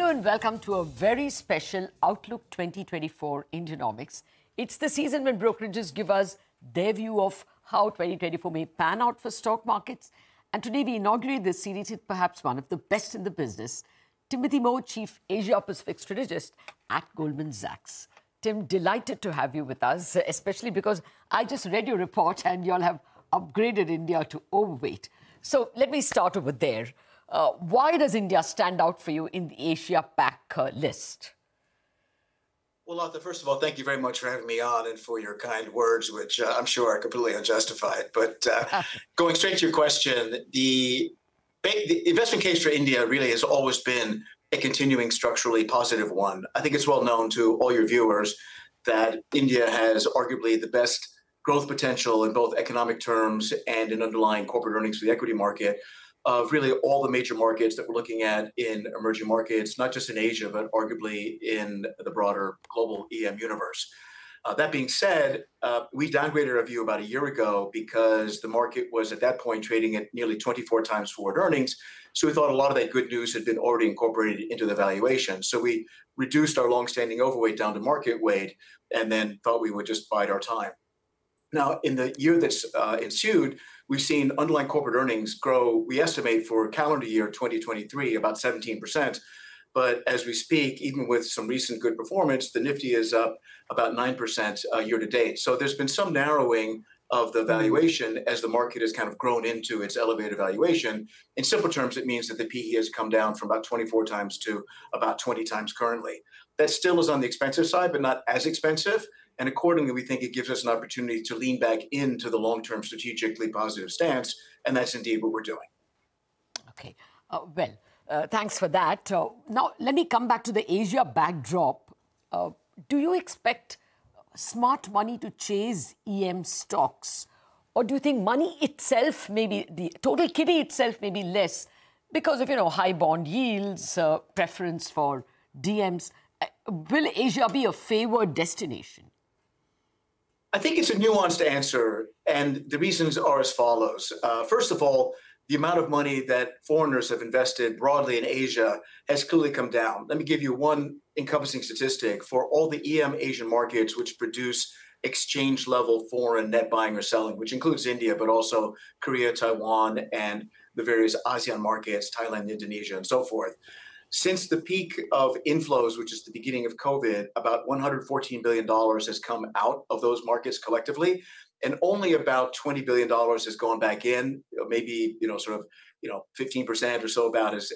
Hello and welcome to a very special Outlook 2024 Indianomics. It's the season when brokerages give us their view of how 2024 may pan out for stock markets. And today we inaugurate this series with perhaps one of the best in the business, Timothy Moe, Chief Asia Pacific Strategist at Goldman Sachs. Tim, delighted to have you with us, especially because I just read your report and you all have upgraded India to overweight. So let me start over there. Why does India stand out for you in the Asia Pac list? Well, Latha, first of all, thank you very much for having me on and for your kind words, which I'm sure are completely unjustified. But going straight to your question, the investment case for India really has always been a continuing structurally positive one. I think it's well known to all your viewers that India has arguably the best growth potential in both economic terms and in underlying corporate earnings for the equity market of really all the major markets that we're looking at in emerging markets, not just in Asia, but arguably in the broader global EM universe. That being said, we downgraded our view about a year ago because the market was at that point trading at nearly 24 times forward earnings. So we thought a lot of that good news had been already incorporated into the valuation. So we reduced our longstanding overweight down to market weight and then thought we would just bide our time. Now, in the year that's ensued, we've seen underlying corporate earnings grow, we estimate for calendar year 2023, about 17%. But as we speak, even with some recent good performance, the Nifty is up about 9% year to date. So there's been some narrowing of the valuation as the market has kind of grown into its elevated valuation. In simple terms, it means that the PE has come down from about 24 times to about 20 times currently. That still is on the expensive side, but not as expensive. And accordingly, we think it gives us an opportunity to lean back into the long-term strategically positive stance. And that's indeed what we're doing. Okay. Thanks for that. Now, let me come back to the Asia backdrop. Do you expect smart money to chase EM stocks? Or do you think money itself, maybe the total kitty itself may be less because of, high bond yields, preference for DMs? Will Asia be a favored destination? I think it's a nuanced answer, and the reasons are as follows. First of all, the amount of money that foreigners have invested broadly in Asia has clearly come down. Let me give you one encompassing statistic. For all the EM Asian markets which produce exchange-level foreign net buying or selling, which includes India, but also Korea, Taiwan, and the various ASEAN markets, Thailand, Indonesia, and so forth. Since the peak of inflows, which is the beginning of COVID, about $114 billion has come out of those markets collectively, and only about $20 billion has gone back in. Maybe 15% or so about has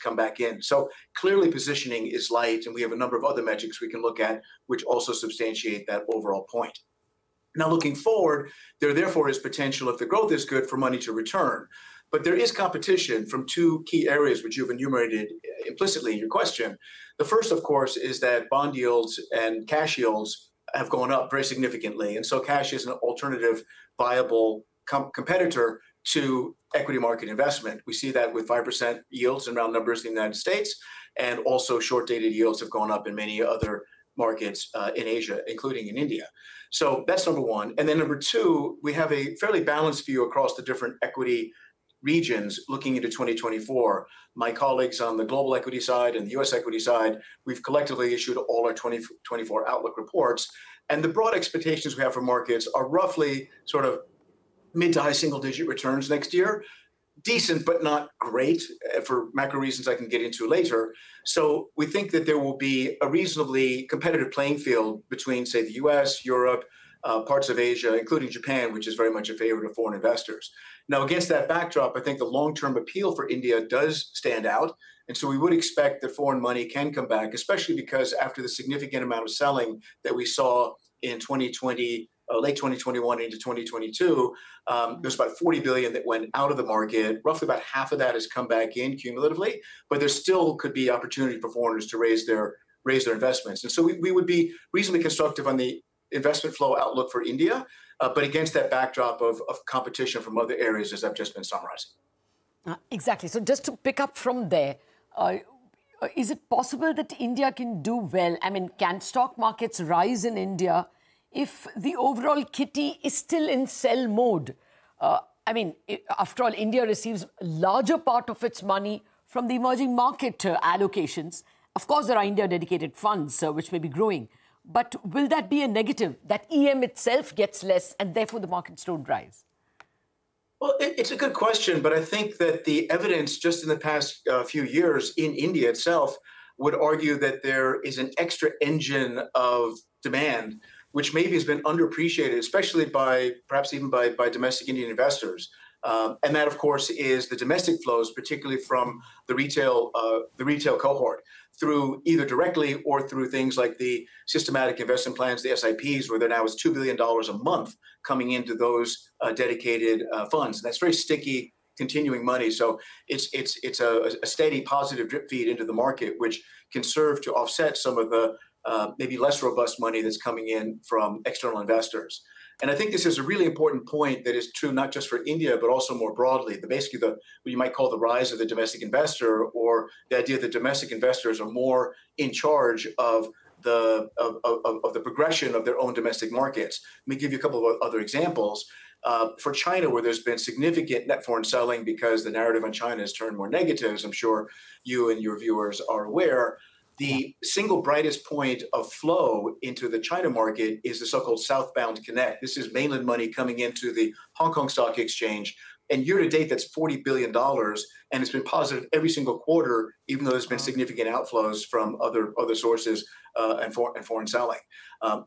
come back in. So clearly positioning is light, and we have a number of other metrics we can look at which also substantiate that overall point. Now, looking forward, there therefore is potential, if the growth is good, for money to return. But there is competition from two key areas which you've enumerated implicitly in your question. The first, of course, is that bond yields and cash yields have gone up very significantly. And so cash is an alternative, viable competitor to equity market investment. We see that with 5% yields in round numbers in the United States, and also short-dated yields have gone up in many other markets in Asia, including in India. So that's number one. And then number two, we have a fairly balanced view across the different equity regions looking into 2024. My colleagues on the global equity side and the US equity side, we've collectively issued all our 2024 outlook reports. And the broad expectations we have for markets are roughly sort of mid to high single-digit returns next year. Decent, but not great for macro reasons I can get into later. So we think that there will be a reasonably competitive playing field between, say, the US, Europe, parts of Asia, including Japan, which is very much a favorite of foreign investors. Now, against that backdrop, I think the long-term appeal for India does stand out. And so we would expect that foreign money can come back, especially because after the significant amount of selling that we saw in 2020, late 2021 into 2022, there's about 40 billion that went out of the market. Roughly about half of that has come back in cumulatively, but there still could be opportunity for foreigners to raise their investments. And so we would be reasonably constructive on the investment flow outlook for India, but against that backdrop of competition from other areas, as I've just been summarizing. Exactly. So just to pick up from there, is it possible that India can do well? I mean, can stock markets rise in India if the overall kitty is still in sell mode? After all, India receives a larger part of its money from the emerging market allocations. Of course, there are India-dedicated funds, which may be growing. But will that be a negative, that EM itself gets less and therefore the markets don't rise? Well, it's a good question, but I think that the evidence just in the past few years in India itself would argue that there is an extra engine of demand, which maybe has been underappreciated, especially by perhaps even by domestic Indian investors. And that, of course, is the domestic flows, particularly from the retail cohort, through either directly or through things like the systematic investment plans, the SIPs, where there now is $2 billion a month coming into those dedicated funds. And that's very sticky, continuing money. So it's a steady positive drip feed into the market, which can serve to offset some of the maybe less robust money that's coming in from external investors. And I think this is a really important point that is true not just for India, but also more broadly. Basically, what you might call the rise of the domestic investor, or the idea that domestic investors are more in charge of the progression of their own domestic markets. Let me give you a couple of other examples. For China, where there's been significant net foreign selling because the narrative on China has turned more negative, as I'm sure you and your viewers are aware. The single brightest point of flow into the China market is the so-called southbound connect. This is mainland money coming into the Hong Kong Stock Exchange. And year to date, that's $40 billion. And it's been positive every single quarter, even though there's been significant outflows from other sources and foreign selling.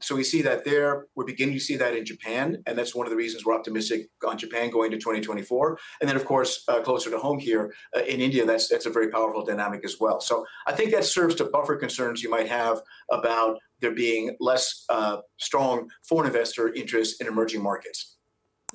So we see that there. We're beginning to see that in Japan. And that's one of the reasons we're optimistic on Japan going to 2024. And then, of course, closer to home here in India, that's a very powerful dynamic as well. So I think that serves to buffer concerns you might have about there being less strong foreign investor interest in emerging markets.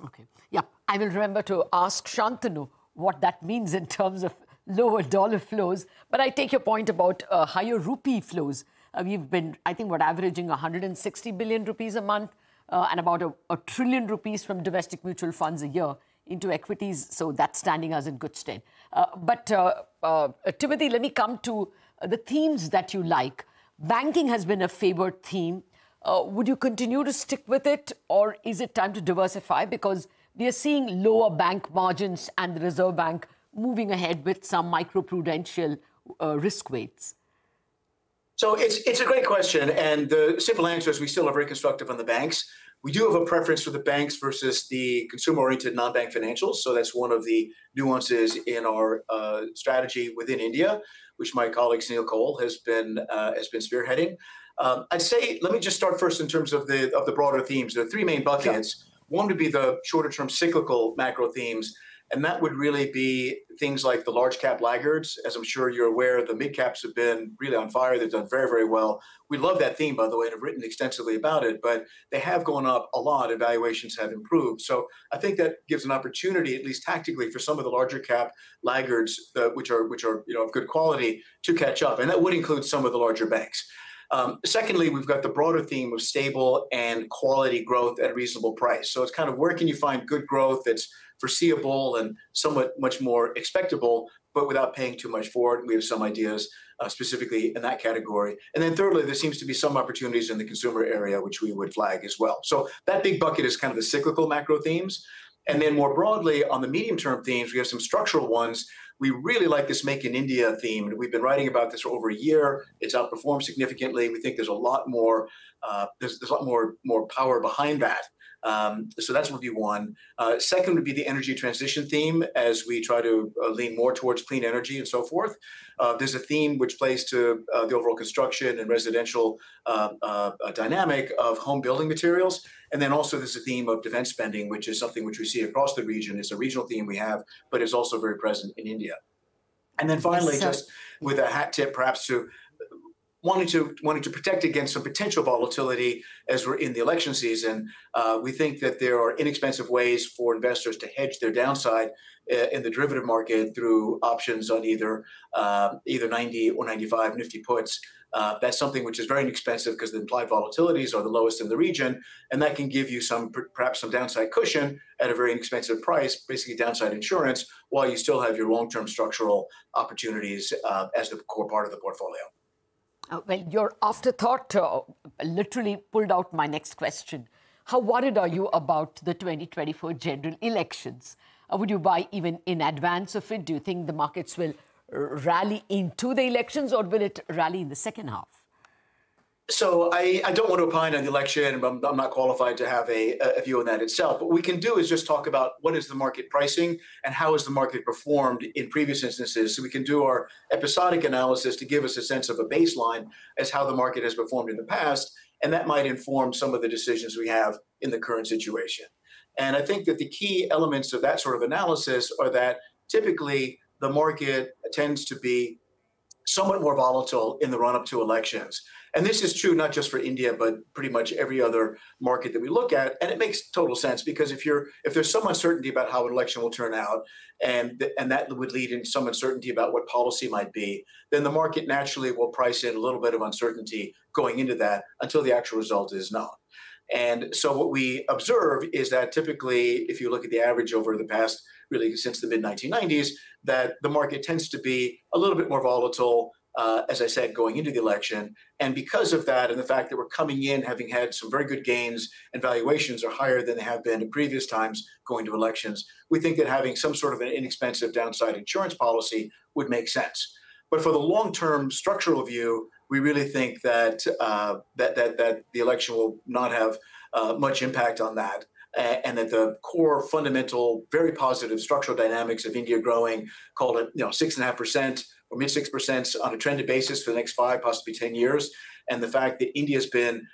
Okay. Yeah, I will remember to ask Shantanu what that means in terms of lower dollar flows. But I take your point about higher rupee flows. We've been, I think, averaging 160 billion rupees a month and about a trillion rupees from domestic mutual funds a year into equities. So that's standing us in good stead. But Timothy, let me come to the themes that you like. Banking has been a favored theme. Would you continue to stick with it, or is it time to diversify? Because we are seeing lower bank margins and the Reserve Bank moving ahead with some microprudential risk weights. So it's a great question. And the simple answer is we still are very constructive on the banks. We do have a preference for the banks versus the consumer-oriented non-bank financials. So that's one of the nuances in our strategy within India, which my colleague Sunil Cole has been spearheading. I'd say, let me just start first in terms of the broader themes. There are three main buckets. Sure. One would be the shorter-term cyclical macro themes, and that would really be things like the large cap laggards. As I'm sure you're aware, the mid caps have been really on fire. They've done very, very well. We love that theme, by the way, and have written extensively about it, but they have gone up a lot and valuations have improved. So I think that gives an opportunity, at least tactically, for some of the larger cap laggards, which are of good quality, to catch up. And that would include some of the larger banks. Secondly, we've got the broader theme of stable and quality growth at a reasonable price. So it's kind of where can you find good growth that's foreseeable and somewhat much more expectable, but without paying too much for it. We have some ideas specifically in that category. And then thirdly, there seems to be some opportunities in the consumer area, which we would flag as well. So that big bucket is kind of the cyclical macro themes. And then more broadly, on the medium-term themes, we have some structural ones. We really like this Make in India theme. We've been writing about this for over a year. It's outperformed significantly. We think there's a lot more, more power behind that. So that's would be one. Second would be the energy transition theme as we try to lean more towards clean energy and so forth. There's a theme which plays to the overall construction and residential dynamic of home building materials. And then also there's a theme of defense spending, which is something which we see across the region. It's a regional theme we have, but it's also very present in India. And then finally, just with a hat tip perhaps to wanting to protect against some potential volatility as we're in the election season, we think that there are inexpensive ways for investors to hedge their downside in the derivative market through options on either 90 or 95 Nifty puts. That's something which is very inexpensive because the implied volatilities are the lowest in the region, and that can give you perhaps some downside cushion at a very inexpensive price, basically downside insurance, while you still have your long-term structural opportunities as the core part of the portfolio. Well, your afterthought literally pulled out my next question. How worried are you about the 2024 general elections? Would you buy even in advance of it? Do you think the markets will rally into the elections, or will it rally in the second half? So I don't want to opine on the election. I'm not qualified to have a view on that itself. What we can do is just talk about what is the market pricing and how has the market performed in previous instances. So we can do our episodic analysis to give us a sense of a baseline as how the market has performed in the past. And that might inform some of the decisions we have in the current situation. And I think that the key elements of that sort of analysis are that typically the market tends to be somewhat more volatile in the run-up to elections. And this is true not just for India, but pretty much every other market that we look at. And it makes total sense because if there's some uncertainty about how an election will turn out, and that would lead in some uncertainty about what policy might be, then the market naturally will price in a little bit of uncertainty going into that until the actual result is known. And so what we observe is that typically, if you look at the average over the past, really since the mid-1990s, that the market tends to be a little bit more volatile, as I said, going into the election. And because of that, and the fact that we're coming in having had some very good gains and valuations are higher than they have been in previous times going to elections, we think that having some sort of an inexpensive downside insurance policy would make sense. But for the long-term structural view, we really think that that the election will not have much impact on that, and that the core fundamental, very positive structural dynamics of India growing, called it 6.5% or mid 6% on a trended basis for the next 5, possibly 10 years, and the fact that India's been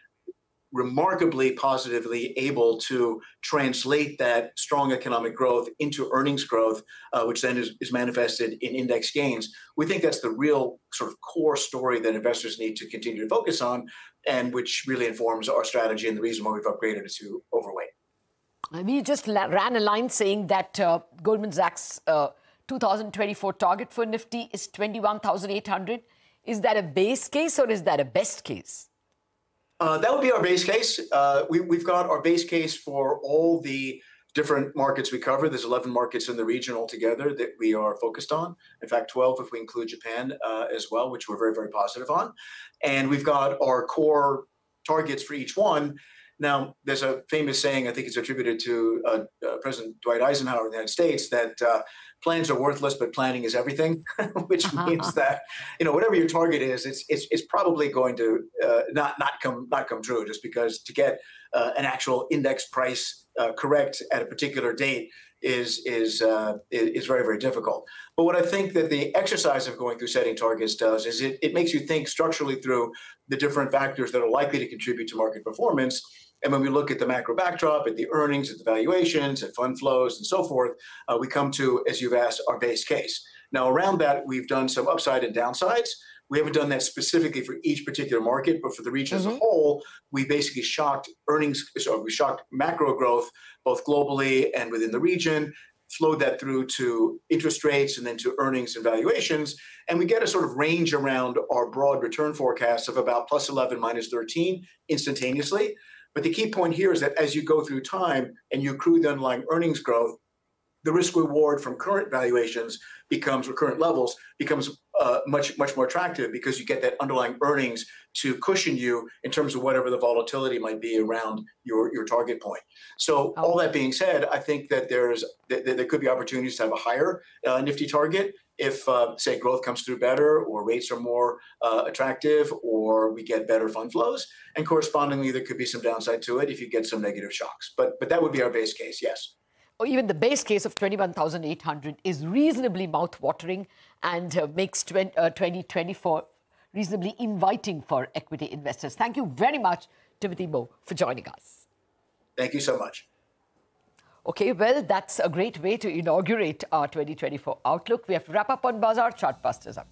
remarkably positively able to translate that strong economic growth into earnings growth, which then is manifested in index gains. We think that's the real sort of core story that investors need to continue to focus on, and which really informs our strategy and the reason why we've upgraded it to overweight. We just ran a line saying that Goldman Sachs 2024 target for Nifty is 21,800. Is that a base case or is that a best case? That would be our base case. We've got our base case for all the different markets we cover. There's 11 markets in the region altogether that we are focused on. In fact, 12 if we include Japan as well, which we're very, very positive on. And we've got our core targets for each one. Now, there's a famous saying, I think it's attributed to President Dwight Eisenhower in the United States, that plans are worthless, but planning is everything, which means that whatever your target is, it's probably going to not come true, just because to get an actual index price correct at a particular date is very, very difficult. But what I think that the exercise of going through setting targets does is it makes you think structurally through the different factors that are likely to contribute to market performance. And when we look at the macro backdrop, at the earnings, at the valuations, at fund flows, and so forth, we come to, as you've asked, our base case. Now, around that, we've done some upside and downsides. We haven't done that specifically for each particular market, but for the region as a whole, we basically shocked earnings, so we shocked macro growth, both globally and within the region, flowed that through to interest rates and then to earnings and valuations. And we get a sort of range around our broad return forecast of about +11, -13 instantaneously. But the key point here is that as you go through time and you accrue the underlying earnings growth, the risk reward from current valuations becomes, or current levels, becomes much more attractive, because you get that underlying earnings to cushion you in terms of whatever the volatility might be around your target point. So all that being said, I think that there could be opportunities to have a higher Nifty target if, say, growth comes through better, or rates are more attractive, or we get better fund flows. And correspondingly, there could be some downside to it if you get some negative shocks. But that would be our base case, yes. Or even the base case of 21,800 is reasonably mouth-watering and makes 2024 reasonably inviting for equity investors. Thank you very much, Timothy Moe, for joining us. Thank you so much. Okay, well, that's a great way to inaugurate our 2024 outlook. We have to wrap up on Bazaar. Chartbusters up.